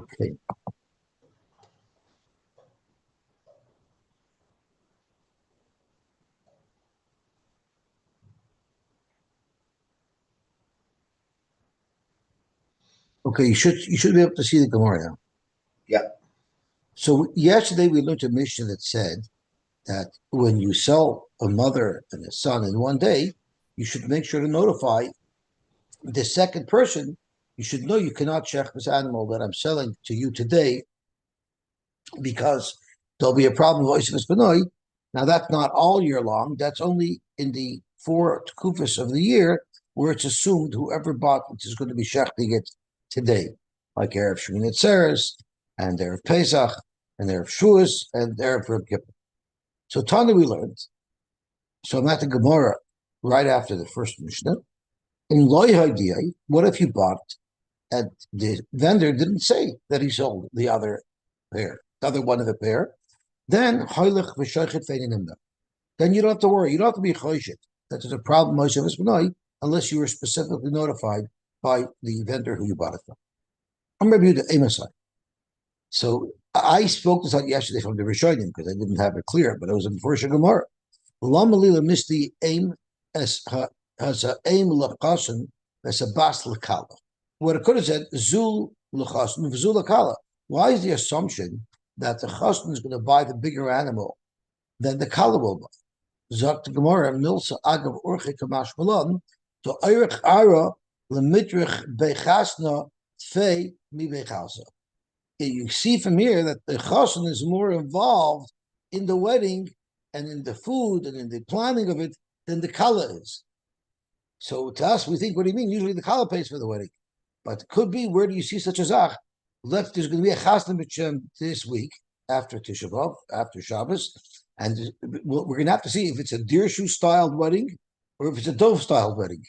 Okay. Okay, you should be able to see the Gemara now. Yeah. So yesterday we learned a mission that said that when you sell a mother and a son in one day, you should make sure to notify the second person. You should know you cannot check this animal that I'm selling to you today because there'll be a problem with Yosy Benoi. Now that's not all year long. That's only in the 4 Kufas of the year where it's assumed whoever bought it is going to be shechting it today, like Erev Shemini Atzeres and Erev Pesach and Erev Shavuos and Erev Yom Kippur. So Tana we learned. So I'm at the Gemara right after the first Mishnah. In Loi Haidiyai, what if you bought and the vendor didn't say that he sold the other pair, the other one of the pair? Then Hoylech v'shoichet fe'ninimna. Then you don't have to worry. You don't have to be choishet that there's a problem unless you were specifically notified by the vendor who you bought it from. I'm going to review the Amosai. So I spoke this out yesterday from the Rishonim because I didn't have it clear, but it was in First Gemara. Lama lila misti aim as a aim lakasan as a bas lakala. What it could have said zul lakasan zul lakala. Why is the assumption that the chassan is going to buy the bigger animal than the kala will buy? Zakt Gemara milsa agav orche kamash malan to eirich ara lemitrich bechasna tfei mi bechasa. You see from here that the chassan is more involved in the wedding and in the food and in the planning of it than the kala is. So to us, we think, what do you mean? Usually the kala pays for the wedding. But it could be, where do you see such a zach? There's going to be a chasna b'shem this week, after Tisha B'Av, after Shabbos, and we're going to have to see if it's a Dirshu styled wedding or if it's a Dove styled wedding.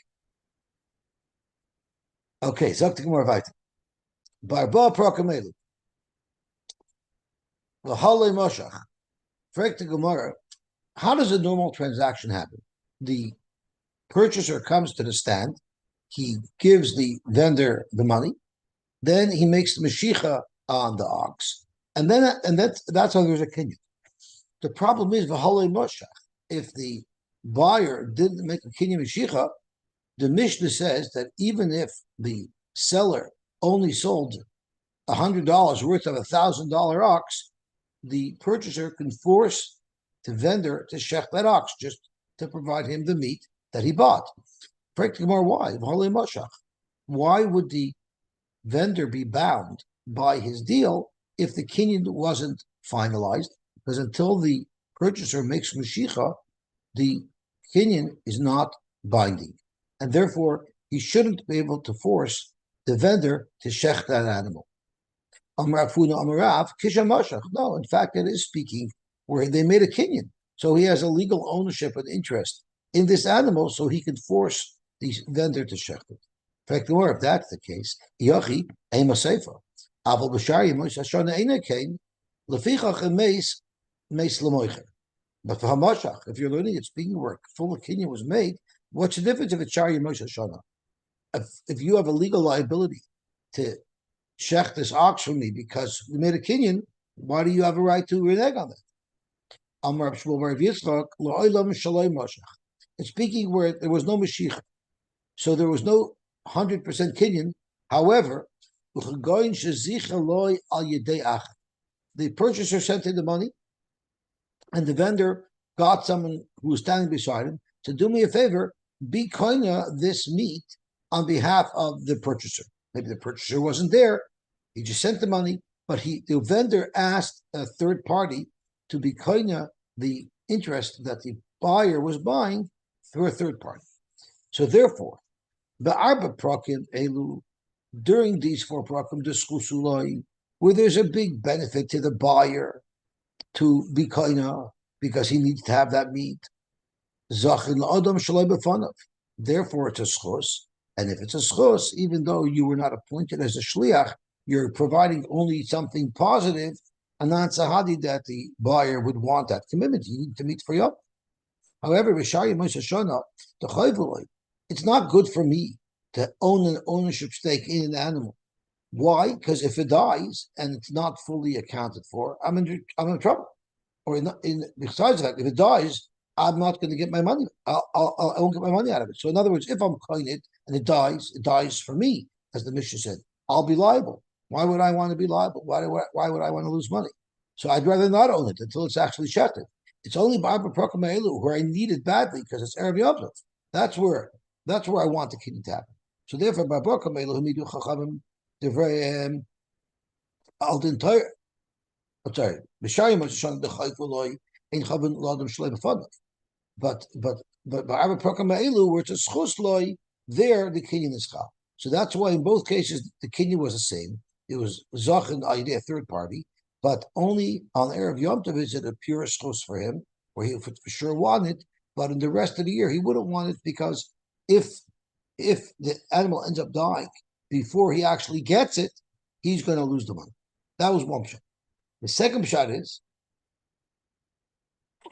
Okay, Zak Gemara Vayta. Barba Prokamelu. L'halei Moshach. Frek to Gemara. How does a normal transaction happen? The purchaser comes to the stand, he gives the vendor the money, then he makes the Mashicha on the ox, and that's how there's a kinyan. The problem is v'halei moshach. If the buyer didn't make a kinyan Mashicha, the Mishnah says that even if the seller only sold $100 worth of $1,000 ox, the purchaser can force the vendor to shech that ox just to provide him the meat that he bought. Why? Why would the vendor be bound by his deal if the kinyan wasn't finalized? Because until the purchaser makes Mashicha, the kinyan is not binding. And therefore, he shouldn't be able to force the vendor to shech that animal. No, in fact, it is speaking where they made a kinyan. So he has a legal ownership and interest in this animal, so he can force the vendor to shech it. In fact, if that's the case, Yochi aim a seifa. Aval b'shari moish hashana eina came lefichach and meis lemoicher. But for hamashach, if you're learning it, speaking work, full of kinyan was made. What's the difference if it's shari moish hashana? If you have a legal liability to shech this ox from me because we made a kinyan, why do you have a right to renege on that? Amar Shmuel Bar Yitzchak lo'olam shaloi moshach. It's speaking where there was no Mashiach. So there was no 100% kinyan. However, the purchaser sent in the money, and the vendor got someone who was standing beside him to do me a favor, be koina this meat on behalf of the purchaser. Maybe the purchaser wasn't there. He just sent the money, but the vendor asked a third party to be koina the interest that the buyer was buying through a third party. So therefore, the arba prakim elu, during these 4 prakim diskusulai, where there's a big benefit to the buyer to be kaina because he needs to have that meat. Zachin la'adam shalai b'fanav. Therefore, it's a schos, and if it's a schos, even though you were not appointed as a shliach, you're providing only something positive, and not sahadi that the buyer would want that commitment. You need to meet for you. However, it's not good for me to own an ownership stake in an animal Why? Because if it dies and it's not fully accounted for, I'm in trouble. Or besides the fact, if it dies, I'm not going to get my money. I won't get my money out of it. So in other words, if I'm coin it and it dies for me, as the Mishnah said. I'll be liable. Why would I want to be liable? Why would I want to lose money? So I'd rather not own it until it's actually shechted. It's only Ba'abra Prokamelu where I need it badly because it's Erev Yom Tov. That's where I want the kidney to happen. So therefore, Ba'abra Prokamelu Humidu Chachamim Devrei Aldin Torah. I'm sorry. But Ba'arba Prakam Ma'ilu, where it's a schus loy, there the kinyan is chal. So that's why in both cases the kinyan was the same. It was zach and idea third party, but only on Erev Yom Tov is it a pure schus for him, where he for sure want it. But in the rest of the year he wouldn't want it because if the animal ends up dying before he actually gets it, he's going to lose the money. That was one shot. The second shot is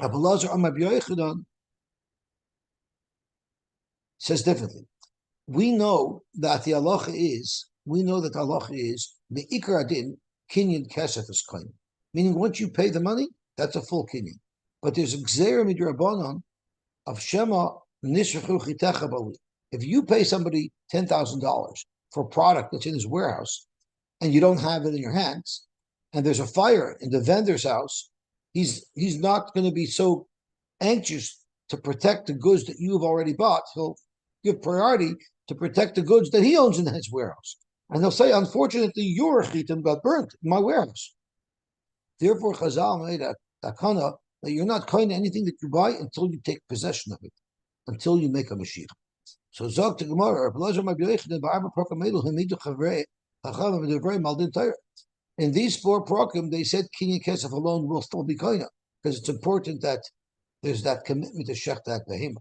Abelazar Amar B'Yochanan says differently. We know that the halacha is the ikar adin kinyan kesef is koin, meaning once you pay the money, that's a full kinyan. But there's a gzeira midrabanan of shema nisrachu chitecha bali. If you pay somebody $10,000 for a product that's in his warehouse and you don't have it in your hands, and there's a fire in the vendor's house, he's not going to be so anxious to protect the goods that you've already bought. He'll give priority to protect the goods that he owns in his warehouse. And they'll say, unfortunately, your chitim got burnt in my warehouse. Therefore, Chazal made a takana that you're not kind to anything that you buy until you take possession of it, until you make a Mashiach. So Zog to Gemara, in these four prokim, they said Kinyan Kesef alone will still be koina, because it's important that there's that commitment to shech that behema.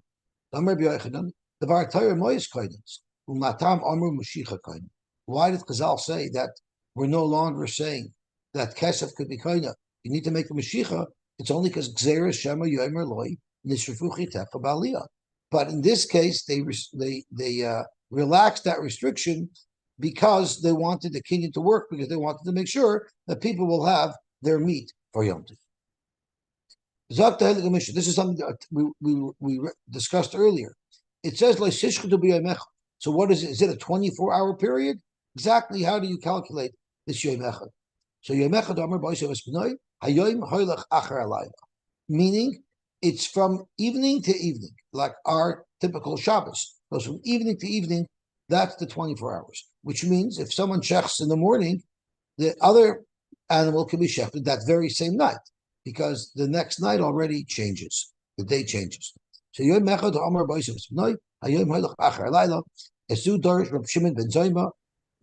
The Vartayr Moyes koinins, umatam amru Mashiach koin. Why did Chazal say that we're no longer saying that Kesef could be koina? You need to make the Mashiach. It's only because Gzeira Shema Yomer Loi Nisrafuchi Techa Baliyah. But in this case, they relaxed that restriction because they wanted the kinyan to work, because they wanted to make sure that people will have their meat for Yom Tov. This is something that we discussed earlier. It says so what is it? Is it a 24-hour period? Exactly how do you calculate this Yom Echad? So Yom Echad Amar B'Yosef Espinoi Hayoim Hoylech Achar Alayla, meaning it's from evening to evening, like our typical Shabbos. Goes from evening to evening. That's the 24 hours, which means if someone shechs in the morning, the other animal can be shechted that very same night, because the next night already changes. The day changes. So Yom Echad Amar B'Yosef Espinoi Hayoim Hoylech Achar Alayla Esu Dorish Reb Shimon ben Zayma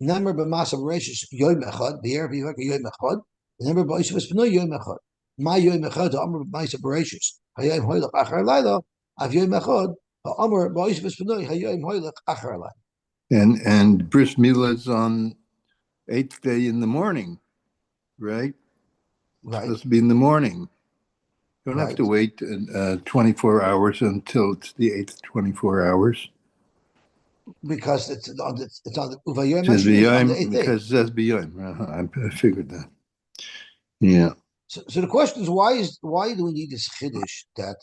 Nemer B'Masa Bereshis Yom Echad B'Erev Yivak Yom Echad Nemer B'Yosef Espinoi Yom Echad Ma Yom Echad Amar B'Masa Bereshis Hayom Hoylech Achar Alayla Av Yom Echad Amar B'Yosef Espinoi Hayom Hoylech Achar Alayla. And bris milah is on 8th day in the morning, right? It's supposed to be in the morning. You don't have to wait 24 hours until it's the 8th 24 hours. Because it's on the Uvayom on the 8th day. Because it says B'Yom. I figured that. Yeah. So the question is, why do we need this chiddush that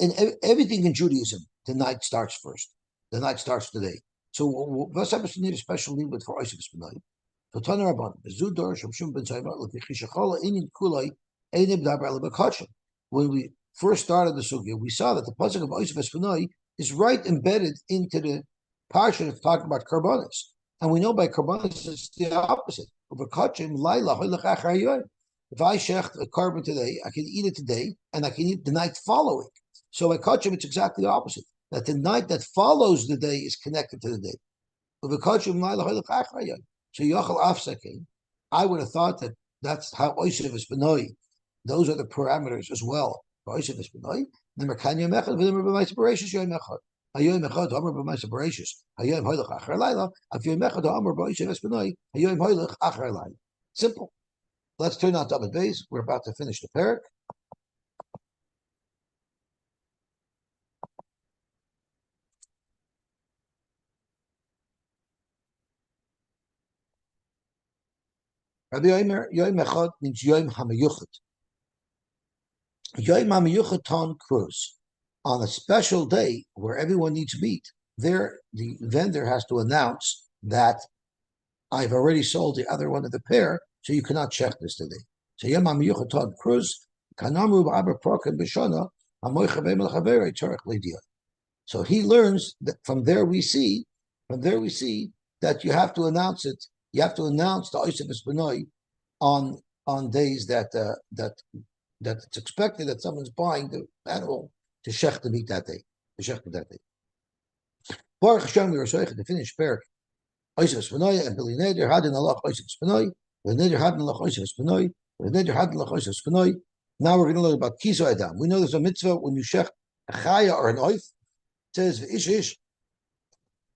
in everything in Judaism, the night starts first. The night starts today. So what's happens to need a special need for Yosef Espinoi? So Tana Rabban, Zudor Shomshum Ben Zayma, L'Kichachala Inin Kulai Einib Dabar Lebakachim. When we first started the sugya, we saw that the pasuk of Yosef Espinoi is right embedded into the parsha that's talking about karbanis, and we know by karbanis it's the opposite. Lebakachim Laila Hoylech Achar Yom. If I shecht a carbon today, I can eat it today, and I can eat the night following. So by kachim, it's exactly the opposite. That the night that follows the day is connected to the day. So Yachal Afsakin, I would have thought that that's how Yosef is Benoi. Those are the parameters as well. Yosef is Benoi. Nemer kan Yom Echad, v'nemer b'ma'aseh bereshis Yom Echad. Hayom Echad, Amar b'ma'aseh bereshis. Hayom Hoylech Achar Layla. Af Yom Echad, Amar b'Yosef is Benoi. Hayom Hoylech Achar Layla. Simple. Let's turn on David Beis. We're about to finish the parak. Rabbi Yomer, Yom Echad means Yom HaMeyuchad. Yom HaMeyuchad Ton Cruz. On a special day where everyone needs meat, there the vendor has to announce that I've already sold the other one of the pair, so you cannot check this today. So Yom HaMeyuchad Ton Cruz, Kanamru B'Abba Prokem B'Shana, HaMoicha B'Emel Chaverei Tzarech L'Diah. So he learns that from there we see that you have to announce it. You have to announce the Oisef Espanoi on days that it's expected that someone's buying the animal to shech the meat that day. To shech that day. Baruch Hashem, we were to finish Perik. Oisef Espanoi and Billy Neder had in Allah Oisef Espanoi. The Neder had in Allah Oisef Espanoi. The Neder had in Allah Oisef Espanoi. Now we're going to learn about Kiso Adam. We know there's a mitzvah when you shech a chaya or an oif. Says ish ish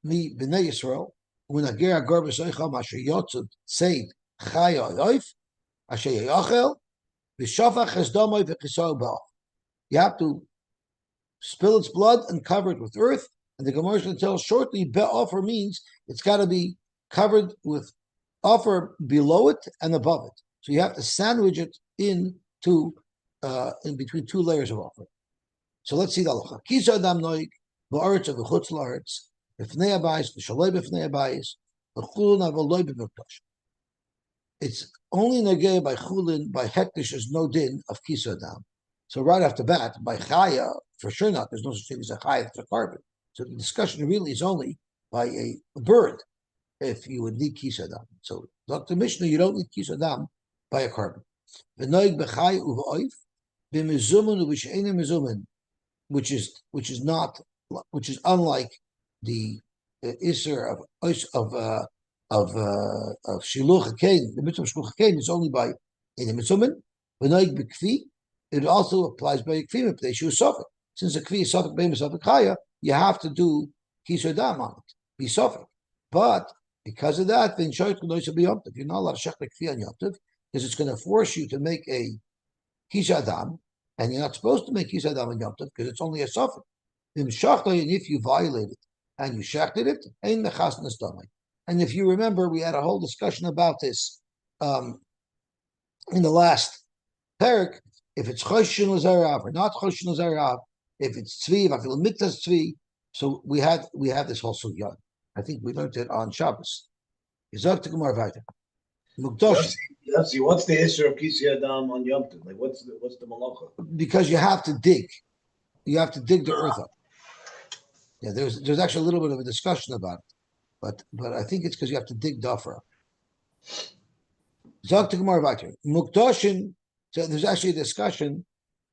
mi b'nei Yisrael when a ger agar b'soicham asher yotzud seid chaya oif asher yachel v'shafach esdamay v'chisau ba'af. You have to spill its blood and cover it with earth. And the Gemara will tell shortly be'offer means it's got to be covered with offer below it and above it. So you have to sandwich it in between two layers of offer. So let's see the halacha. Kiso adam noig. It's only negay by chulin, by hektish is no din of kisodam. So right after that, by chaya, for sure not, there's no such thing as a chaya, it's a carbon. So the discussion really is only by a bird, if you would need kisodam. So Dr. Mishnah, you don't need kisodam by a carbon. The noig b'chay u'v'oif, b'mezumen u'v'she'enim mezumen, which is unlike the iser of shiluch hakein. The mitzvah of shiluch hakein is only by in the mitzvah. V'noig b'kfi, it also applies by a kfi mipnei shu sofek. Since a kfi is sofek beim sofek chaya, you have to do kisur dam on it, be sofek. But because of that, then shoyt l'noisa b'yomtiv. You're not allowed to shech kfi on yomtiv because it's going to force you to make a kisur dam, and you're not supposed to make kisur dam on yomtiv because it's only a sofek. And if you violate it and you shechted it, and if you remember, we had a whole discussion about this in the last parak. If it's choshen l'zarav or not choshen l'zarav, if it's tzvi, if I feel mitzvah tzvi. So we have this whole sugya. I think we learned it on Shabbos. Yosy, what's the issue of Kisei Adam on Yom Tov? Like, what's the malacha? Because you have to dig. You have to dig the earth up. Yeah, there's actually a little bit of a discussion about it, but I think it's because you have to dig dafra. Zog to Gemara Vater Mukdoshin. So there's actually a discussion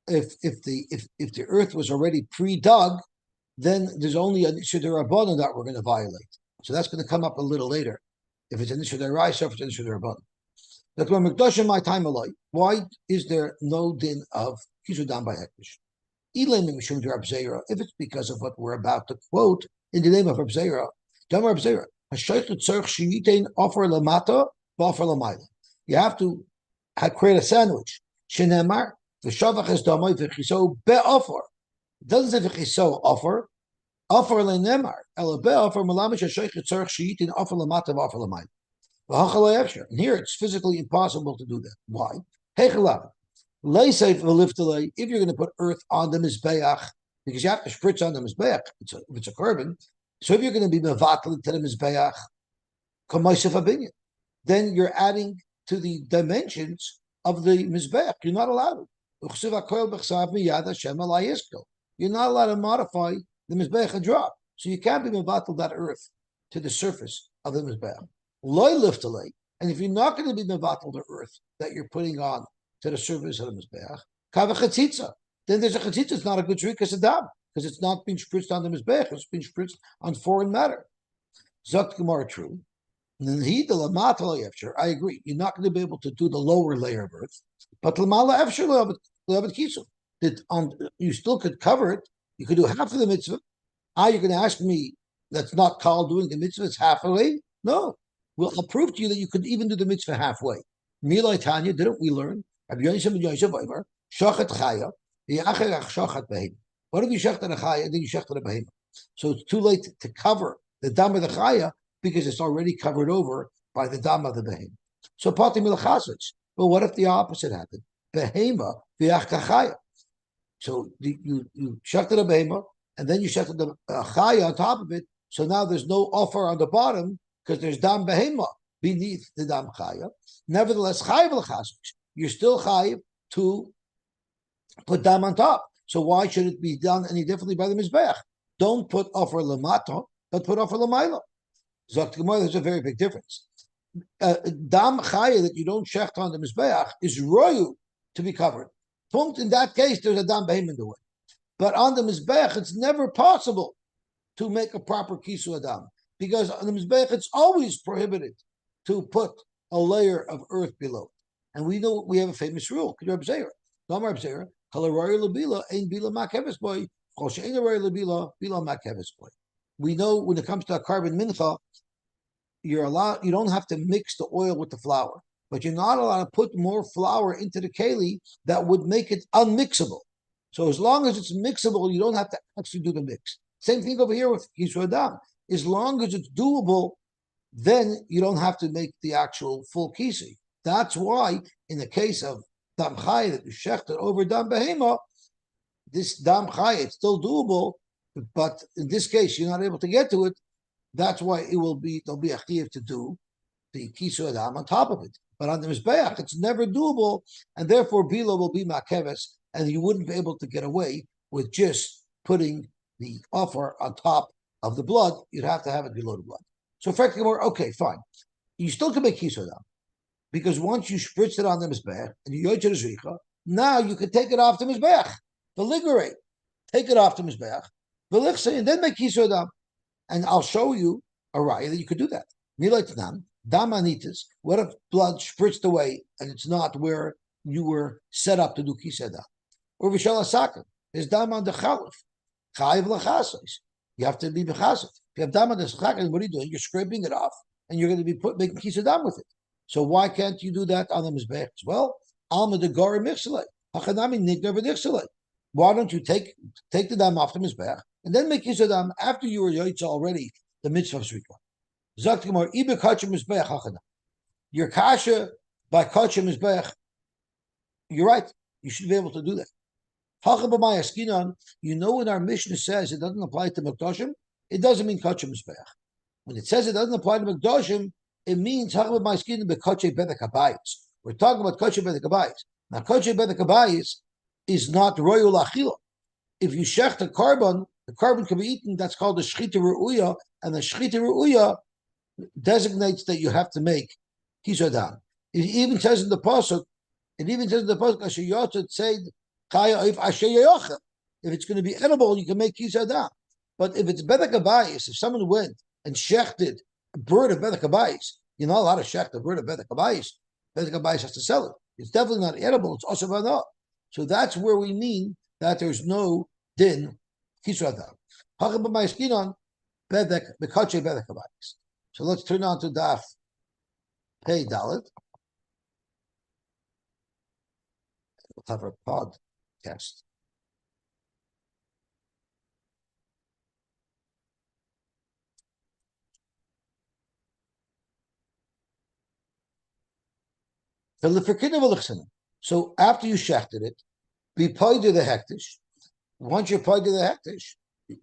if the earth was already pre-dug, then there's only an issue derabbanan that we're going to violate. So that's going to come up a little later. If it's an issue deraisa, if it's an issue derabbanan. That's why Mukdoshin my time alike. Why is there no din of kisudam by hektish? If it's because of what we're about to quote in the name of Reb Zera, you have to create a sandwich. It doesn't say v'chiso offer. Offer lenemar. Ela be'offer malamish ha'shoichet tzarich sheyitin offer lamata v'offer lamayla. V'hachalei efshar. And here it's physically impossible to do that. Why? Heichelav. If you're going to put earth on the mizbeach, because you have to spritz on the mizbeach, if it's a carbon, so if you're going to be mevatel to the mizbeach, then you're adding to the dimensions of the mizbeach. You're not allowed to. You're not allowed to modify the mizbeach a drop. So you can't be mevatel that earth to the surface of the mizbeach. And if you're not going to be mevatel the earth that you're putting on to the surface of the mizbeach, kava chatzitza. Then there's a chatzitza. It's not a good shrikas adam because it's not being spritzed on the mizbeach. It's being spritzed on foreign matter. Zok Gemara true. I agree. You're not going to be able to do the lower layer of earth, but lamala efshar le'avet kisu. You still could cover it. You could do half of the mitzvah. You're going to ask me that's not called doing the mitzvah. It's halfway. No, I'll prove to you that you could even do the mitzvah halfway. Milai Tanya, didn't we learn? What if you shechted a chaya and then you shechted a behema? So it's too late to cover the dam of the chaya because it's already covered over by the dam of the behema. So party milachasich. But what if the opposite happened? Behema v'achkachaya. So you shechted a behema, and then you shechted the chaya on top of it. So now there's no offer on the bottom because there's dam behema beneath the dam chaya. Nevertheless, chayiv l'chasich. You're still chayiv to put dam on top. So why should it be done any differently by the mizbeach? Don't put offer lamata, but put offer lamayla. Zok Gemara, there's a very big difference. Dam chaya that you don't shecht on the mizbeach is royu to be covered. Punkt. In that case, there's a dam behem in the way. But on the mizbeach, it's never possible to make a proper kisu adam because on the mizbeach, it's always prohibited to put a layer of earth below. And we know we have a famous rule. We know when it comes to a carbon mincha, you don't have to mix the oil with the flour, but you're not allowed to put more flour into the keli that would make it unmixable. So as long as it's mixable, you don't have to actually do the mix. Same thing over here with kisu adam. As long as it's doable, then you don't have to make the actual full kisi. That's why in the case of dam chai that you shechted over dam behema, this dam chai, it's still doable, but in this case you're not able to get to it. That's why there'll be a chiyuv to do the kisu adam on top of it. But on the mizbeach, it's never doable, and therefore bila will be makeves, and you wouldn't be able to get away with just putting the offer on top of the blood. You'd have to have it below the blood. So effectively, okay, fine. You still can make kisu adam, because once you spritz it on the mizbeach and you yoyt zricha, now you can take it off the mizbeach, the ligurate, take it off the mizbeach, and then make kisu adam. And I'll show you a raya that you could do that. Dam anitas. What if blood spritzed away and it's not where you were set up to do kisu adam? Or v'shal asaka. There's dam on the chalif. Chayiv l'chasos. You have to be b'chasos. If you have dam on the chalif, what are you doing? You're scraping it off, and you're going to be making kisu adam with it. So why can't you do that on the mizbech as well? Alma de gori mixelay. Hachanami nignar v'nixelay. Why don't you take the dam off the mizbech and then make kisu adam after you were yoytza already the mitzvah of srika? Zakt gemar ibe kachem mizbech hachanam. Your kasha by kachem mizbech. You're right. You should be able to do that. You know when our Mishnah says it doesn't apply to Mikdoshim, it doesn't mean kachem mizbech. When it says it doesn't apply to Mikdoshim, it means we're talking about kachem bedek habayis. Now kachem bedek habayis is not royal achila. If you shech the carbon can be eaten. That's called the shchita ru'uya, and the shchita ru'uya designates that you have to make kisu adam. It even says in the pasuk, asher yotzet said chaya if asher yochel. If it's going to be edible, you can make kisu adam. But if it's bedek habayis, if someone went and shechted a bird of bedek habayis, you're not allowed to shecht a bird of bedek habayis. Bedek habayis has to sell it. It's definitely not edible. It's also vanah. So that's where we mean that there's no din kisu adam. So let's turn on to daf pei dalet. We'll have a podcast. So after you shechted it, be paid to the hektish. Once you're paid to the hektish,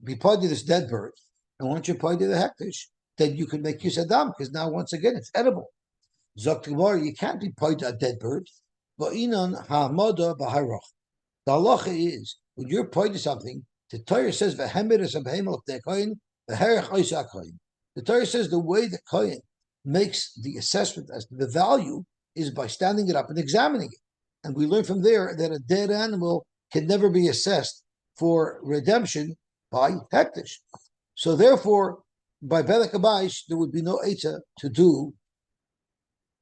be paid to this dead bird, and once you're paid to the hektish, then you can make kisu adam because now once again it's edible. Zok Gemara, you can't be paid to a dead bird. But inon ha'amada b'harach. The halacha is when you're paid to something, the Torah says v'hemiris abheimel kohen v'herech oisa kohen. The Torah says the way the kohen makes the assessment as to the value is by standing it up and examining it. And we learn from there that a dead animal can never be assessed for redemption by hektish. So therefore, by bedek habayis, there would be no eitzah to do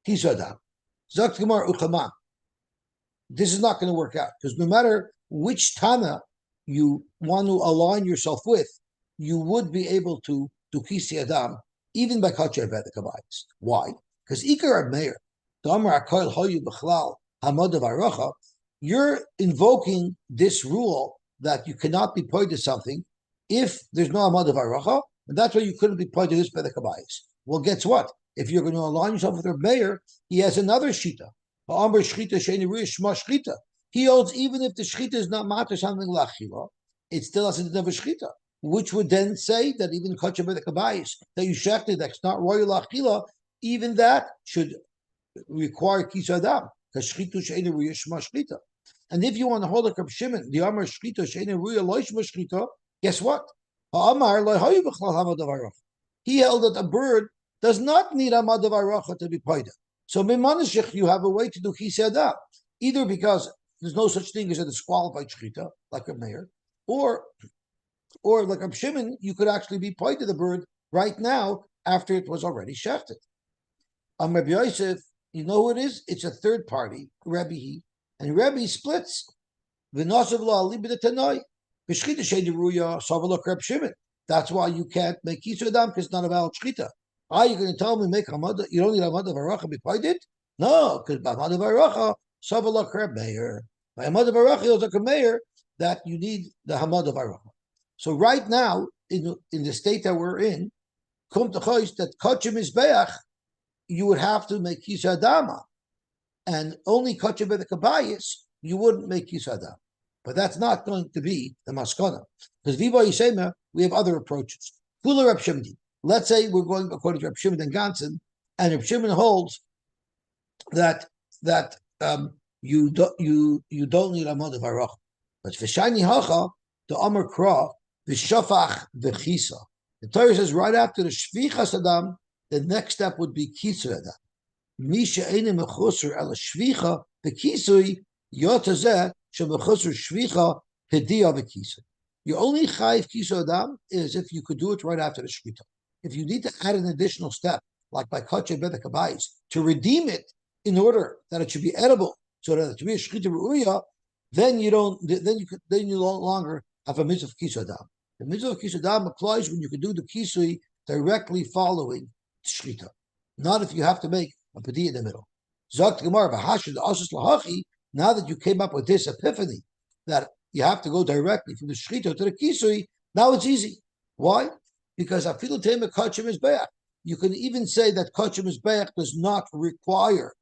kisu adam. Zok Gemara uchaman. This is not going to work out because no matter which Tana you want to align yourself with, you would be able to do kisu adam even by kachem bedek habayis. Why? Because ikar meir. You're invoking this rule that you cannot be paid to something if there's no amad of aracha, and that's why you couldn't be paid to this bedek habayis. Well, guess what? if you're going to align yourself with Reb Meir, he has another shita. He holds even if the shchita is not matter something lachila, it still has a din of a shchita, which would then say that even kachim the kabayis that you shechted that's not royal lachila, even that should require kisadam because shchitu she'ena ruya shma shchita. And if you want to hold a Reb Shimon, the Amar shchita she'ena ruya lo shma shchita, guess what? He held that a bird does not need Amad of Aracha to be paida. So Mimanashich, you have a way to do Kisadam, either because there's no such thing as a disqualified shchita, like a mayor, or like a Shimon, you could actually be paida the bird right now after it was already shechted. Rabbi Yosef, you know who it is? It's a third party, Rebbe, and Rebbe splits. V'nasav la ali b'detanoi. B'shchita sheidiruya savalok Reb Shimon. That's why you can't make Kisadam because it's not a valid shchita. Are you going to tell me make Hamada? You don't need Hamada of Aracha be paided? No, because by Hamada of Aracha, savalok Reb Meir. By Hamada of Aracha, it's like a mayor that you need the Hamada of Aracha. So right now, in the state that we're in, come to choice that kachim is beach, you would have to make Kisadama, and only kachim be the kabayis, you wouldn't make Kisadam. But that's not going to be the maskana. Because Viva Yisema, we have other approaches. Kula Reb Shimon. Let's say we're going according to Reb Shimon and Ganson, and Reb Shimon holds that you don't need Amad of Arach. But V'shani Hacha, the Amar Kra, V'shafach V'chisa. The Torah says right after the Shvichas Adam, the next step would be Kisur Adam. Misha Eine Mechusur Ela Shvicha V'kisui Yotazeh Shemechusur Shvicha Pediya V'kisui. Your only chayiv kisur Adam is if you could do it right after the shvita. If you need to add an additional step, like by kachay bedek habayis, to redeem it in order that it should be edible, so that it should be a shchita ru'uya, then you no longer have a mitzvah of kisur Adam. The mitzvah of kisur Adam applies when you can do the kisui directly following shchita, not if you have to make a pedi in the middle. Zok Gemara v'hashid asus lahachi. Now that you came up with this epiphany that you have to go directly from the shchita to the kisui, now it's easy. Why? Because afilu tema kachim is beach. You can even say that kachim is beach does not require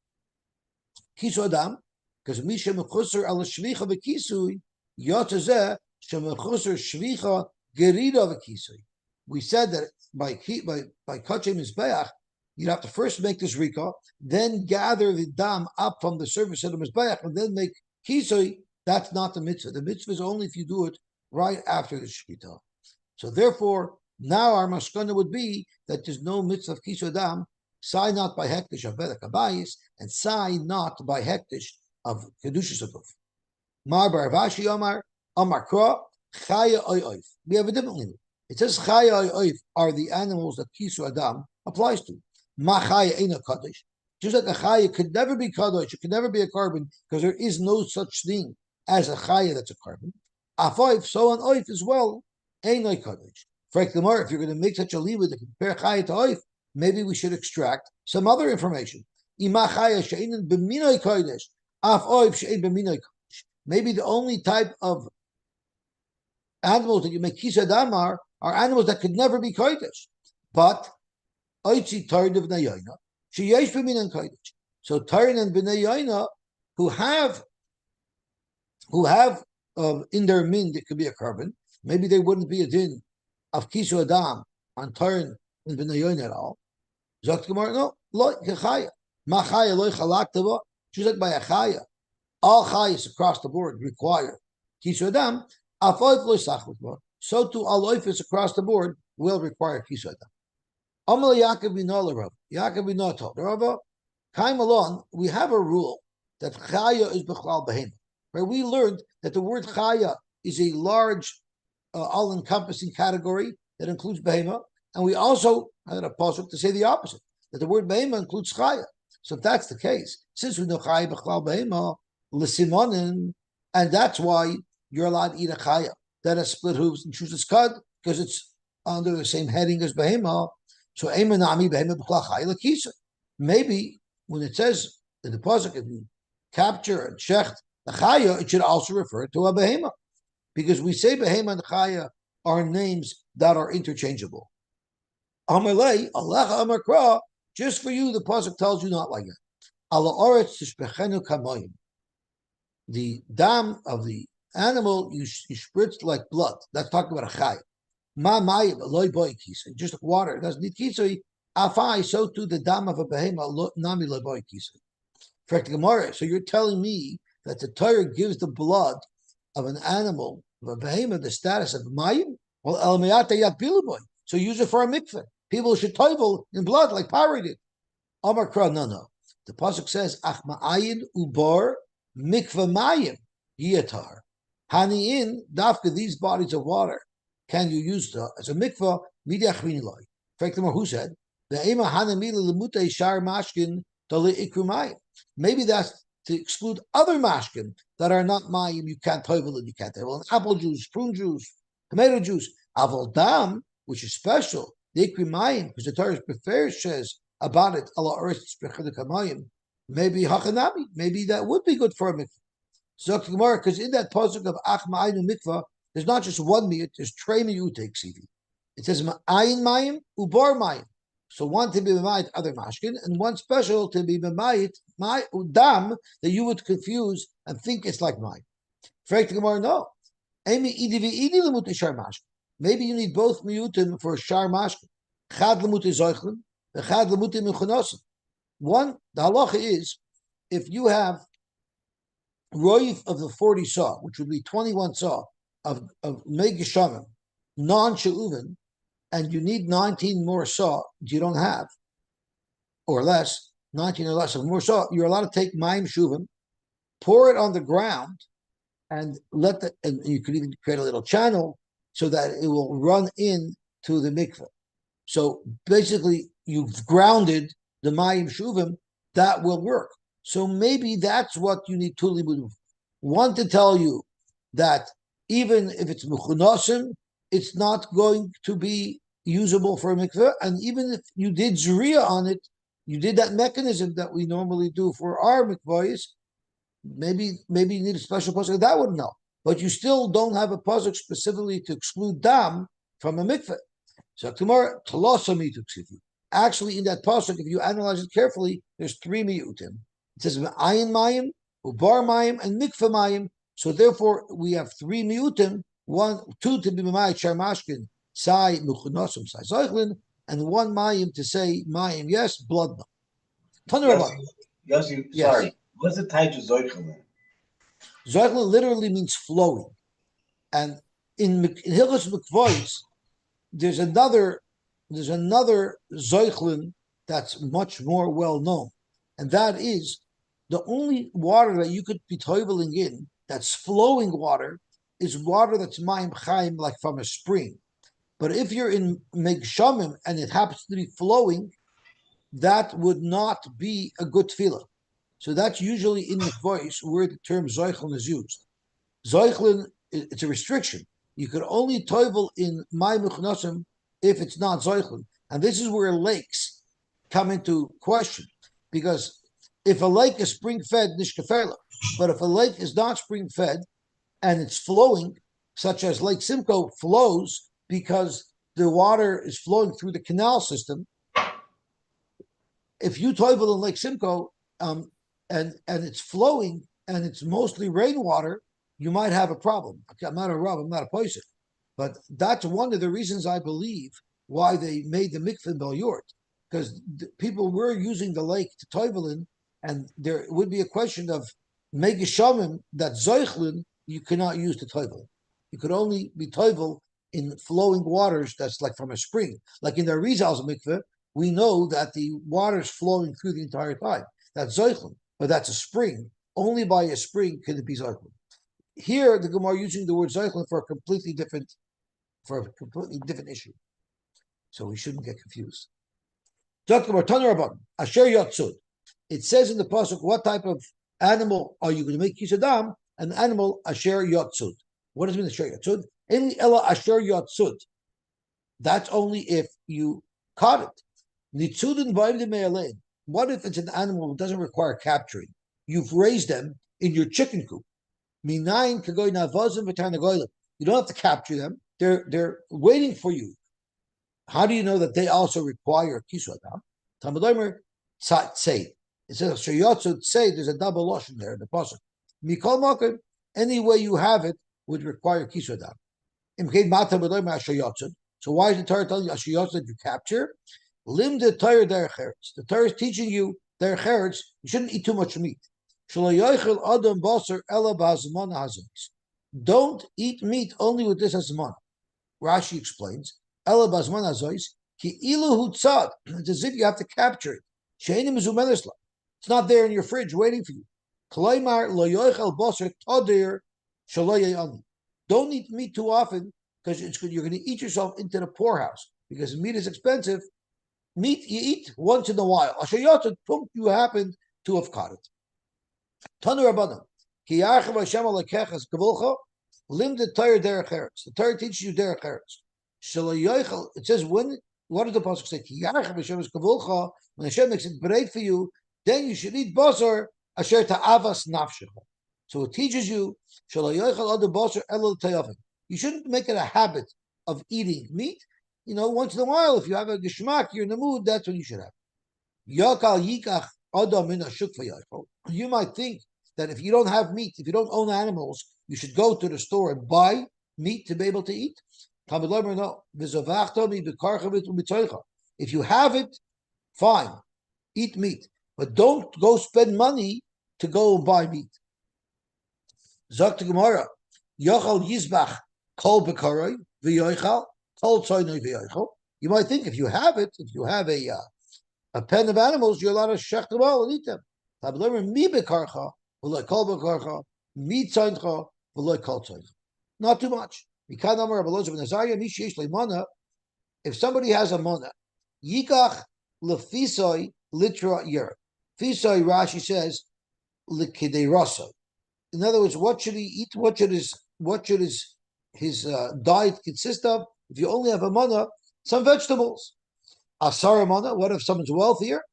kisu adam, because misha mechusar al shvicha v'kisui yotazeh shemechusar shvicha gerida v'kisui. We said that by kachim is beach, you'd have to first make this rika, then gather the dam up from the surface of the mizbeach, and then make kisui. That's not the mitzvah. The mitzvah is only if you do it right after the shkita. So therefore, now our maskana would be that there's no mitzvah of kisui adam, sai not by hektish of bedek habayis, and sai not by hektish of kedushas of. Mar bar Vashi Omar Kra chaya oy oif. We have a different limit. It says chaya oy oif are the animals that kisui adam applies to. Ma chaya eina kaddish. Just like a chaya could never be kaddish, it could never be a carbon because there is no such thing as a chaya that's a carbon. Afoif, so on oif as well, eina kaddish. If you're going to make such a liba to compare chaya to oif, maybe we should extract some other information. Ima chaya she'einin b'minoi kaddish, af oif she'ein b'minoi kaddish. Maybe the only type of animals that you make kisui adam are animals that could never be kaddish, but oitzi tarid of nayayna. So Tarin and Bnei Yaina who have in their min it could be a carbon. Maybe they wouldn't be a din of Kisu Adam on Tarin and Bnei Yaina at all. Zok Gemara, no, lo chaya. Ma chaya lo chalaktava. Just like by a chaya, all chayas across the board require Kisu Adam. Afoif lo sachutva. So too all oifis across the board will require Kisu Adam. Amal Yaakov bin Rav. Yaakov bin told Rav, Kaim alon, we have a rule that chaya is b'chlal behema. Where we learned that the word chaya is a large, all-encompassing category that includes behema, and we also had a pasuk to say the opposite, that the word behema includes chaya. So if that's the case, since we know chaya b'chlal behema, l'simonin, and that's why you're allowed to eat a chaya that has split hooves and chooses cud because it's under the same heading as behema. So maybe when it says in the pasuk, if you capture and shecht the chaya, it should also refer to a behema, because we say behema and chaya are names that are interchangeable. Amalei Allah Amar Kra Just for you, the pasuk tells you not like that. Ala oretz tishbechenu kamoyim. The dam of the animal you spritz like blood. That's talking about a chay. Ma mayim loy boy kisei. Just water. It doesn't need kisei. Afai, so too the dam of a behema nami loy boy kisei. So you're telling me that the Torah gives the blood of an animal, of a behemoth, the status of mayim? Well, el meyata yat biluboy. So use it for a mikveh. People should toivel in blood like Pari did. Amar Kra, no. The pasuk says, ach ma'ayin ubar mikveh mayim yiatar. Hani in dafka, these bodies of water can you use as a mikveh midiach viniloi. In fact, who said, ve'ema hanamila lemutei shar mashkin dali ikru mayim. Maybe that's to exclude other mashkin that are not mayim. You can't toivel and you can't toivel. And apple juice, prune juice, tomato juice, aval dam, which is special, the ikri mayim, because the Torah prefers says about it, Allah earth mayim. Maybe hachanami, maybe that would be good for a mikvah. So because in that pasuk of ach ma'ayinu mikvah, there's not just one miyut, there's trei miyutei ksivi. It says ma'ayin mayim ubar mayim. So one to be b'mayit other mashkin, and one special to be b'mayit my dam that you would confuse and think it's like mine. Frank Gemara, no. Maybe you need both miyutim for shar mashkin. Chad lemutei zoichlin, the chad lemutei mechunosim. One, the halacha is if you have roiv of the 40 saw, which would be 21 saw of megishamim, non-she'uven, and you need 19 more saw you don't have, or less, 19 or less of more saw, you're allowed to take mayim shuvim, pour it on the ground, and and you could even create a little channel so that it will run into the mikveh. So basically, you've grounded the mayim shuvim, that will work. So maybe that's what you need to limud. One to tell you that even if it's mechunasim, it's not going to be usable for a mikveh, and even if you did zriya on it, you did that mechanism that we normally do for our mikvahs, maybe you need a special pasuk that would know, but you still don't have a pasuk specifically to exclude dam from a mikveh. So tomorrow, talosami to actually in that pasuk, if you analyze it carefully, there's three miyutim. It says ayin mayim, ubar mayim, and mikveh mayim. So therefore, we have three miyutim. Two to be mayim sharmashkin, sai muchunosum sai zoichlin, and one mayim to say mayim yes, blood no. Yosy, sorry. What's the type of zoichlin? Zoichlin literally means flowing, and in Hilchos Mikvos, there's another zoichlin that's much more well known, and that is the only water that you could be toiveling in that's flowing water is water that's mayim chaim, like from a spring. But if you're in megshamim and it happens to be flowing, that would not be a good tefillah. So that's usually in the voice where the term zoichlin is used. Zoichlin, it's a restriction. You could only toivel in mayim mechunasim if it's not zoichlin. And this is where lakes come into question. Because if a lake is spring-fed, nishkefela, but if a lake is not spring-fed and it's flowing, such as Lake Simcoe flows because the water is flowing through the canal system, if you toivel in Lake Simcoe and it's flowing and it's mostly rainwater, you might have a problem. Okay, I'm not a Rav, I'm not a person. But that's one of the reasons I believe why they made the mikveh in Bel Yort, because people were using the lake to toivel in, and there would be a question of megishamim that zoichlin you cannot use to toivel. You could only be toivel in flowing waters that's like from a spring. Like in the Arizal's mikveh, we know that the water is flowing through the entire time. That's zoichlin, but that's a spring. Only by a spring can it be zoichlin. Here, the Gemara using the word zoichlin for a completely different issue. So we shouldn't get confused. It says in the pasuk, what type of animal are you going to make kisadam? An animal asher yotzud. What does it mean asher yotzud? In ella asher yotzud. That's only if you caught it. Nitzudin v'ayim me'alein. What if it's an animal that doesn't require capturing? You've raised them in your chicken coop. Minayin kagoy navazim v'tarnagoyim. You don't have to capture them. They're waiting for you. How do you know that they also require kisadam? Talmud Omer tzei. It says sheyotzu tzei. There's a double lashon there in the pasuk. Mikol makom. Any way you have it would require kisodam. So why is the Torah telling you ashayotz that you capture? Lim the Torah derech eretz. The Torah is teaching you derech eretz. You shouldn't eat too much meat. Don't eat meat only with this asman. Rashi explains, it's as if you have to capture it. It's not there in your fridge waiting for you. Don't eat meat too often because you're going to eat yourself into the poorhouse because meat is expensive. Meat you eat once in a while. You happen to have caught it. Tanu Rabbanan. The Torah teaches you derech eretz. It says when. What does the pasuk say? When Hashem makes it bread for you, then you should eat basar asher ta'avas nafshecha. So it teaches you you shouldn't make it a habit of eating meat. Once in a while, if you have a geschmack, you're in the mood. That's what you should have. You might think that if you don't have meat, if you don't own animals, you should go to the store and buy meat to be able to eat. No. If you have it, fine, eat meat, but don't go spend money to go and buy meat. Zok to Gemara, Yochal Yizbach Kol Bekaroi v'Yochal Kol Tzoynoi v'Yochal. You might think if you have it, if you have a pen of animals, you're allowed to shech them all and eat them. Mi bekarcha v'loy kol bekarcha mi tzoyncha v'loy kol tzoyncha. Not too much. If somebody has a mana, yikach lefisoi litra yer. Fisoi, Rashi says, likidei rasoi. In other words, what should he eat? What should his diet consist of? If you only have a mana, some vegetables. Asara mana. What if someone's wealthier?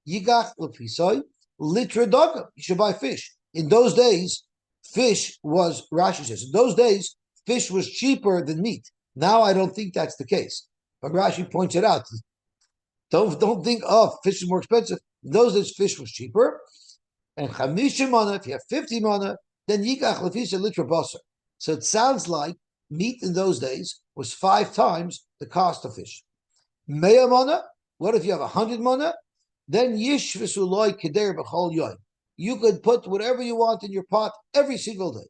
Yigach lefisoi litra dagam. You should buy fish. In those days, fish was, Rashi says, in those days, fish was cheaper than meat. Now I don't think that's the case. But Rashi points it out. Don't think, fish is more expensive. In those days, fish was cheaper. And chamisha mana, if you have 50 mana, then yikach lefisa litra basar. So it sounds like meat in those days was 5 times the cost of fish. Mea mana, what if you have 100 mana? Then yish v'suloi keder b'chol yoyim. You could put whatever you want in your pot every single day.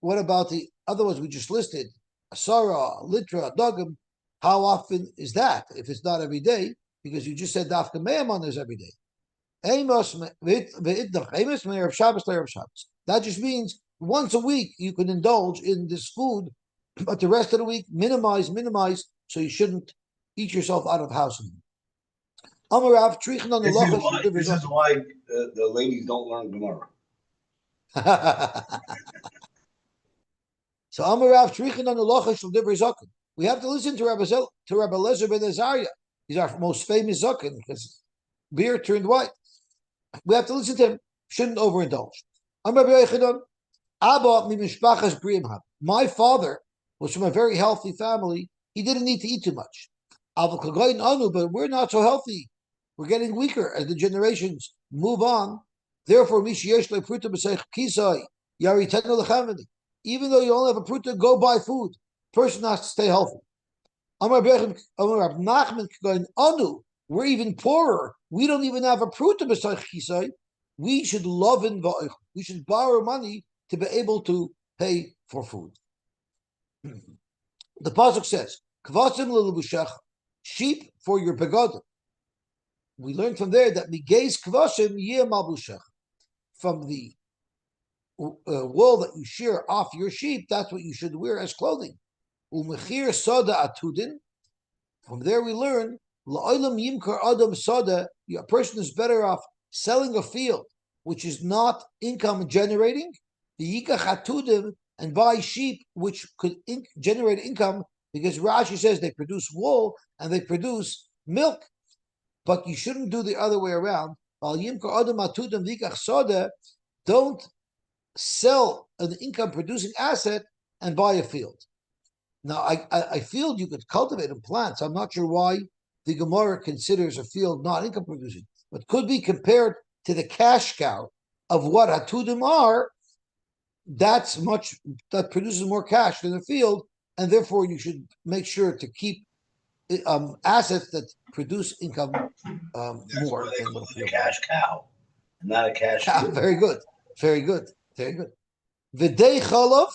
What about the other ones we just listed? Asara, litra, dagam. How often is that? If it's not every day, because you just said dafka me'aman is every day. That just means once a week you can indulge in this food, but the rest of the week minimize, so you shouldn't eat yourself out of house. This is why the ladies don't learn Gemara. So Amarav Trichin on the Locha shel Divrei Zaken. We have to listen to Rabbi Lezer ben Azariah. He's our most famous Zaken because beer turned white. We have to listen to him. Shouldn't overindulge. My father was from a very healthy family. He didn't need to eat too much. But we're not so healthy. We're getting weaker as the generations move on. Therefore, even though you only have a pruta, go buy food. Person has to stay healthy. We're even poorer. We don't even have a pruta. We should love and we should borrow money to be able to pay for food. The pasuk says, sheep for your pagoda. We learned from there that migeis kvashim yeh malbushech. From the wool that you shear off your sheep, that's what you should wear as clothing. Umechir soda atudin. From there we learn la'olam yimkar adam soda. A person is better off selling a field which is not income generating, the yikach atudim, and buy sheep which could generate income, because Rashi says they produce wool and they produce milk. But you shouldn't do the other way around. Don't sell an income-producing asset and buy a field. Now, a field you could cultivate and plant, so I'm not sure why the Gemara considers a field not income producing, but could be compared to the cash cow of what hatudim are. That produces more cash than the field, and therefore you should make sure to keep assets that produce income more than what a field. A cash cow, and not a cash cow. Very good, very good, very good. V'dei chalav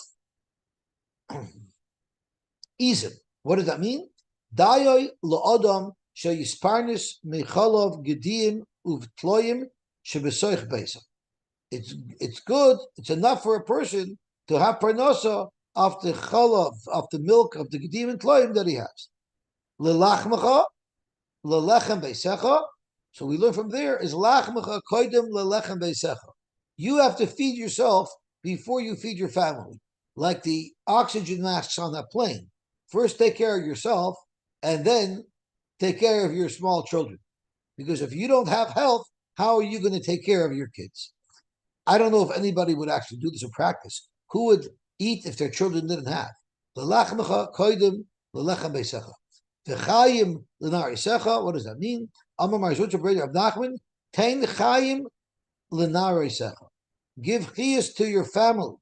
izim. What does that mean? Dayoi la'adam sheyisparnis mechalav gediyim uvtloyim shebesoich beisa. It's good. It's enough for a person to have parnasa of the chalav, of the milk of the gediyim and tloyim that he has. Lelachmecha, lelechem beisecha. So we learn from there is lachmecha koidem lelechem beisecha. You have to feed yourself before you feed your family, like the oxygen masks on that plane. First, take care of yourself, and then take care of your small children. Because if you don't have health, how are you going to take care of your kids? I don't know if anybody would actually do this in practice. Who would eat if their children didn't have? L'lachmecha koidem l'lechem beisecha. V'chayim l'narisecha. What does that mean? Amar Marzucha Breder of Nachman. Tein chayim l'narisecha. Give chiyas to your family.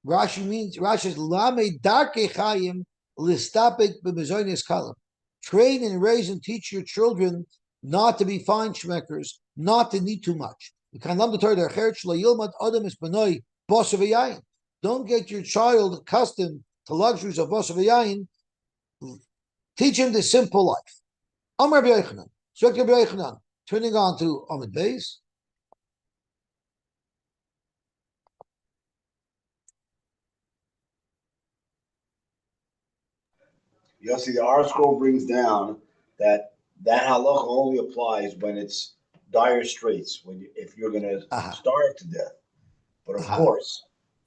Rashi says lame darke chayim listapik b'mezonis kalam. Train and raise and teach your children not to be fine schmeckers, not to need too much. Don't get your child accustomed to luxuries of basa v'yayin. Teach him the simple life. Amar B'Yochanan, turning on to Amid Beis. Yosy, the R scroll brings down that halacha only applies when it's dire straits, if you're going to starve to death. But of course,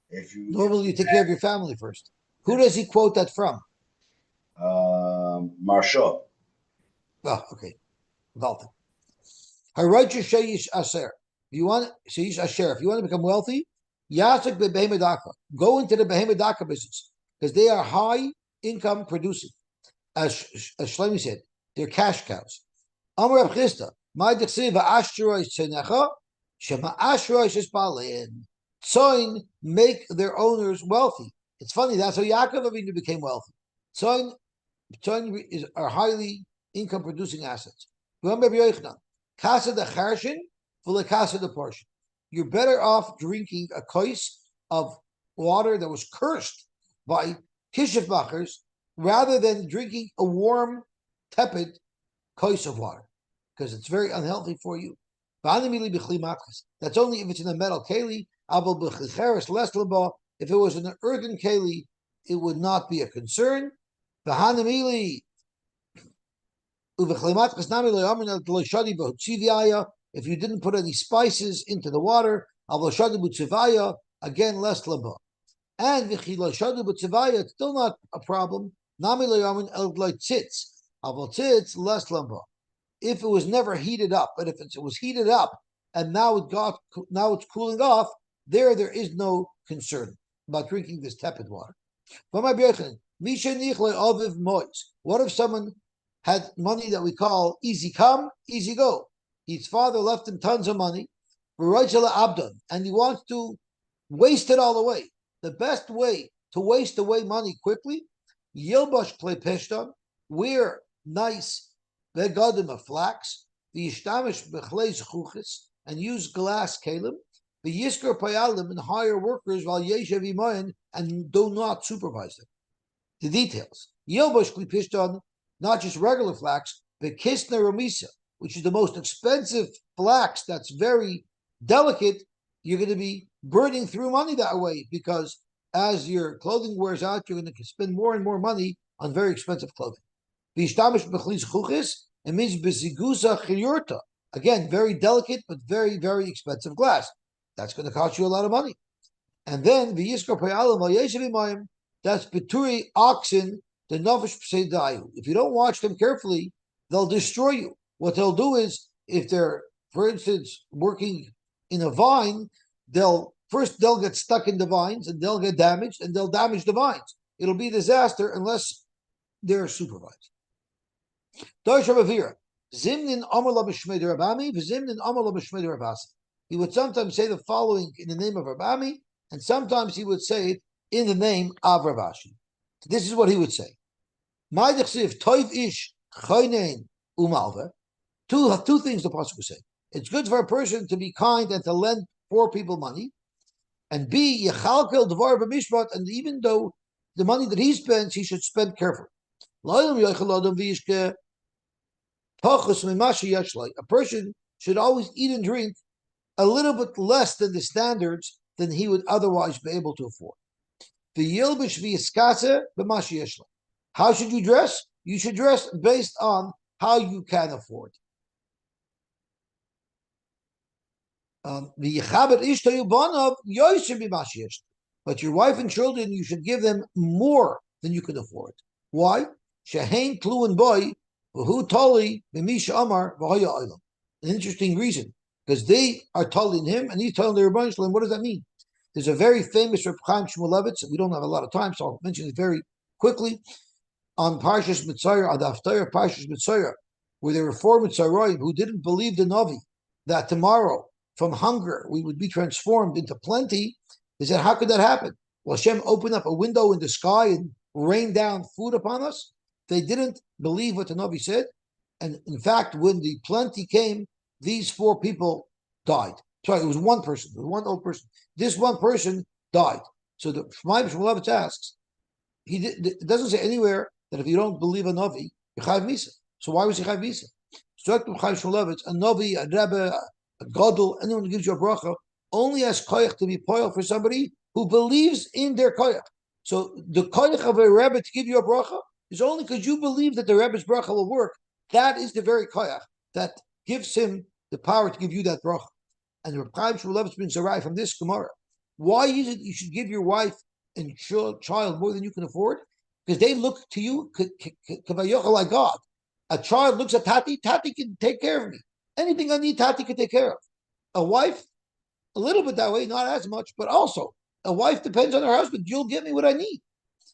if you normally you take care of your family first. Who does he quote that from? Marsha. Oh, okay. Valta. Haraycha sheyish aser. If you want sheyish asher, if you want to become wealthy, yasik bebehemadaka. Go into the behemadaka business because they are high income producing. As Shlomi said, they're cash cows. Amar Rav Chisda, my dechsiv va'ashtroy tzenecha, shema ashtroy shespalein. Tzoin make their owners wealthy. It's funny, that's how Yaakov Avinu became wealthy. Tzoin are highly income producing assets. Remember Yochanan, kasa de charshin, v'le kasa de portion. You're better off drinking a kos of water that was cursed by kishifmachers rather than drinking a warm, tepid kos of water, because it's very unhealthy for you. That's only if it's in a metal keli. If it was in an earthen keli, it would not be a concern. If you didn't put any spices into the water, again, less laba. And it's still not a problem. Less lamba. If it was never heated up, but if it was heated up and now it's cooling off, there is no concern about drinking this tepid water. What if someone had money that we call easy come, easy go? His father left him tons of money, and he wants to waste it all away. The best way to waste away money quickly, Yilbash play peshtan, wear nice begadim of flax, the yishtamish bechlei zchuchis, and use glass kalim, the yisker payalim, and hire workers while yeshev imayin, and do not supervise them. The details. Yilbash play peshtan, not just regular flax, but kisna ramisa, which is the most expensive flax that's very delicate. You're going to be burning through money that way because as your clothing wears out, you're going to spend more and more money on very expensive clothing. It means bezigusa chiyurta. Again, very delicate, but very, very expensive glass. That's going to cost you a lot of money. And then, that's beturi oxen, the novish pseidayu. If you don't watch them carefully, they'll destroy you. What they'll do is, if they're, for instance, working in a vine, they'll get stuck in the vines and they'll get damaged and they'll damage the vines. It'll be a disaster unless they're supervised. He would sometimes say the following in the name of Rabami, and sometimes he would say it in the name of Ravashi. This is what he would say. Two things the pasuk would say. It's good for a person to be kind and to lend poor people money, and B, yechalkel dvar b'mishpat, and even though the money that he spends, he should spend carefully. A person should always eat and drink a little bit less than the standards than he would otherwise be able to afford. How should you dress? You should dress based on how you can afford. But your wife and children, you should give them more than you can afford. Why? An interesting reason, because they are telling him and he's telling the Rebbeinu Shalom. What does that mean? There's a very famous Reb Chaim Shmulevitz. We don't have a lot of time, so I'll mention it very quickly. On Parshas Mitzayah, on the Haftarah Parshas Mitzayah, where there were 4 Mitzrayim who didn't believe the Navi that tomorrow from hunger we would be transformed into plenty. He said, how could that happen? Will Hashem open up a window in the sky and rain down food upon us? They didn't believe what the Navi said. And in fact, when the plenty came, these 4 people died. Sorry, it was one person. It was one old person. This one person died. So the Shmuel asks, it doesn't say anywhere that if you don't believe a Navi, you're Chayv Misa. So why was he Chayv Misa? So a Navi, a Rebbe, a Gadol, anyone who gives you a bracha, only has koyach to be poil for somebody who believes in their koyach. So the koyach of a Rebbe to give you a bracha is only because you believe that the Rebbe's bracha will work. That is the very koyach that gives him the power to give you that bracha. And Reb Chaim Shmulevitz brings a right from this Gemara. Why is it you should give your wife and child more than you can afford? Because they look to you like God. A child looks at Tati, Tati can take care of me. Anything I need, Tati can take care of. A wife, a little bit that way, not as much, but also a wife depends on her husband. You'll get me what I need.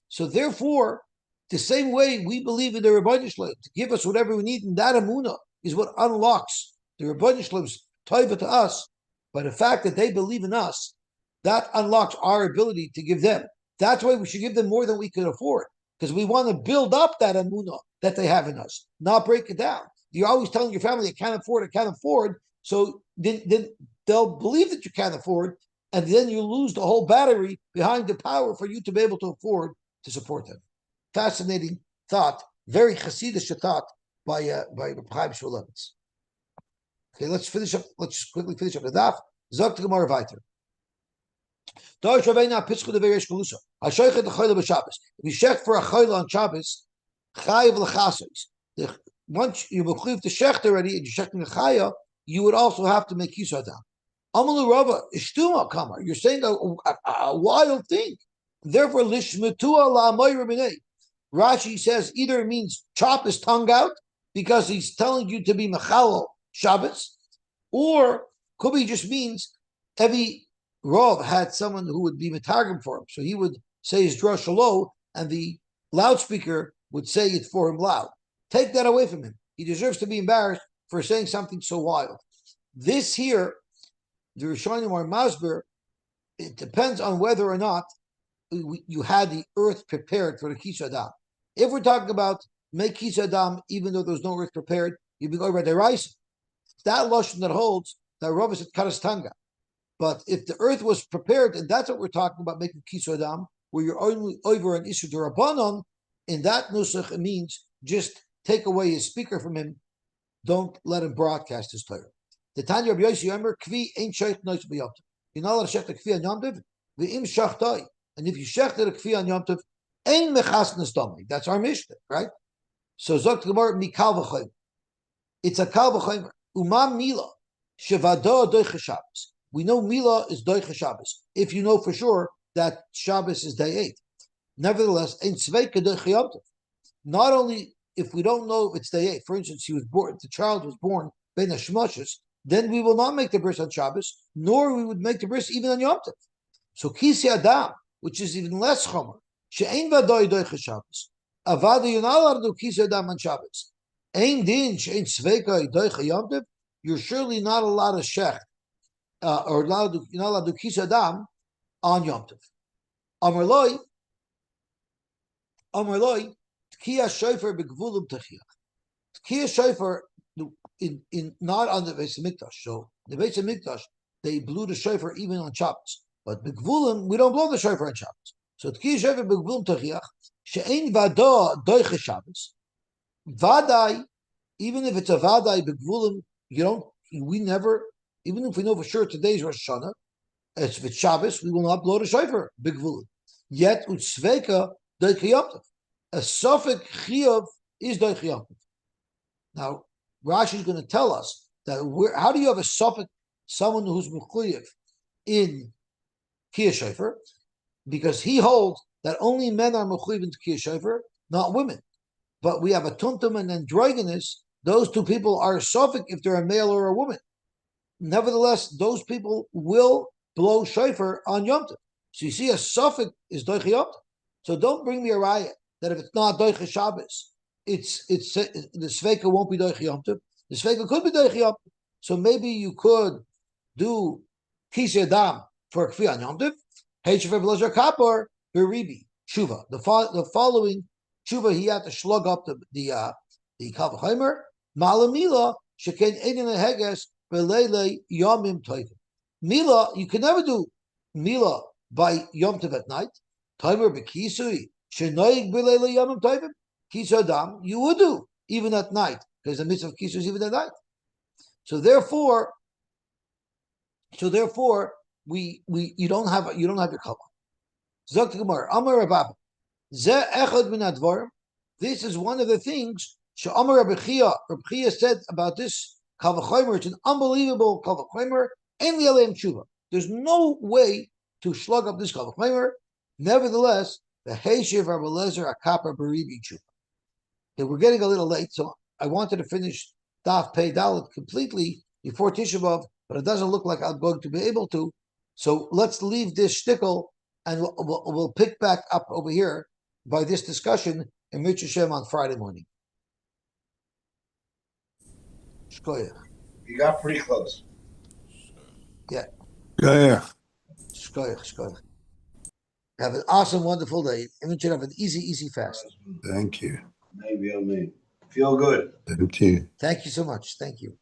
So therefore, the same way we believe in the Rebbeinu Shalom to give us whatever we need, and that Amunah is what unlocks the Rebbeinu Shalom's taiva to us. By the fact that they believe in us, that unlocks our ability to give them. That's why we should give them more than we can afford, because we want to build up that Amunah that they have in us, not break it down. You're always telling your family, I can't afford, so then they'll believe that you can't afford, and then you lose the whole battery behind the power for you to be able to afford to support them. Fascinating thought, very Hasidic thought by Chaim Shmulevitz. Okay, let's just quickly finish up the daf. Zok to Gemara weiter. If you check for a chayla on Shabbos, chayav l'chasos. Once you mechliv the shecht already and you're checking the chaya, you would also have to make kisar down. Amalu Rava ishtuma kamar. You're saying a wild thing. Therefore, lishmetua la'amoy rabinei. Rashi says either it means chop his tongue out because he's telling you to be mechalal Shabbos, or could be just means every Rav had someone who would be metargim for him, so he would say his drush low, and the loudspeaker would say it for him loud. Take that away from him. He deserves to be embarrassed for saying something so wild. This here, the Rishonim or Masber, it depends on whether or not you had the earth prepared for the Kisadam. If we're talking about make Kisadam, even though there's no earth prepared, you'd be going by the rice. That lashon that holds that Rav is at Karastanga. But if the earth was prepared, and that's what we're talking about, making Kisadam, where you're only over an issue to Rabbanon, in that nusach it means just take away his speaker from him. Don't let him broadcast his Torah. The Tanya of Yosy, remember, kvi ain't shecht nois b'yom tov. You're not allowed to shecht a kvi on Yom Tov. V'im shechtoi. And if you shecht a kvi on Yom Tov, ain't mechasnas domei. That's our Mishnah, right? So zok gemar mikal v'choyim. It's a kal v'choyim. Umam mila shevado doicha Shabbos. We know mila is doicha Shabbos. If you know for sure that Shabbos is day 8. Nevertheless, ain't sveika doicha Yom Tov. Not only if we don't know if it's day 8, for instance, the child was born ben hashmoshes, then we will not make the bris on Shabbos, nor we would make the bris even on Yom Tov. So kisi adam, which is even less chomer, she'ein vadoi doicha Shabbos. Avada, you're not allowed to do kisi adam on Shabbos. You're surely not allowed to shech, or you're not allowed to kis adam on Yom Tov. Amarloi, Tkiya Shofar begvulim techiach. Tkiya Shofar in not on the Beis Hamikdash. So the Beis Hamikdash they blew the shofar even on Shabbos, but begvulim we don't blow the shofar on Shabbos. So Tkiya Shofar begvulim techiach she'ein vada doiche Shabbos. Vadai, even if it's a vadai begvulim, we never, even if we know for sure today's Rosh Hashanah, if it's Shabbos, we will not blow the shofar begvulim. Yet utzveka doiche Yom Tov. A suffix chiyuv is doich Yom Tov. Now, Rashi is going to tell us that how do you have a suffix, someone who's mechuyev in Kiyah Shofar? Because he holds that only men are mechuyev in Kiyah Shofar, not women. But we have a tumtum and androgynous. Those two people are suffix if they're a male or a woman. Nevertheless, those people will blow shofar on Yom Tov. So you see, a suffix is doich Yom Tov. So don't bring me a riot that if it's not doich Shabbos, it's the sveika won't be doich Yom Tov. The sveika could be doich Yom Tov. So maybe you could do kisei adam for kfi on Yom Tov. Heishav b'lezer kapor beribi tshuva. The following tshuva he had to slug up the kavachomer malamila sheken einin heges belele yomim tovim. Mila you can never do mila by Yom Tov at night. Timer bekisui. Shenoig b'leila yomim tovim kis adam you would do even at night because the mitzvah of kisu is even at night. So therefore, you don't have your cover. Zok Gemara Amar Rabba Ze echad min advarim. This is one of the things Amar Rabbi Chia said about this kavachomer. It's an unbelievable kavachomer. En li'aleim tshuva. There's no way to slug up this kavachomer. Nevertheless, the Heishiv Rabbi Lezer Akapa Beribi Tshuva. Okay, we're getting a little late, so I wanted to finish Daf Pei Dalet completely before Tisha B'Av, but it doesn't look like I'm going to be able to. So let's leave this shtickle, and we'll pick back up over here by this discussion in Mitzvah Shem on Friday morning. Shkoyach. You got pretty close. Yeah. Yeah. Shkoyach. Have an awesome, wonderful day. Everyone should have an easy fast. Thank you. Maybe I mean. Feel good. Thank you. Thank you so much. Thank you.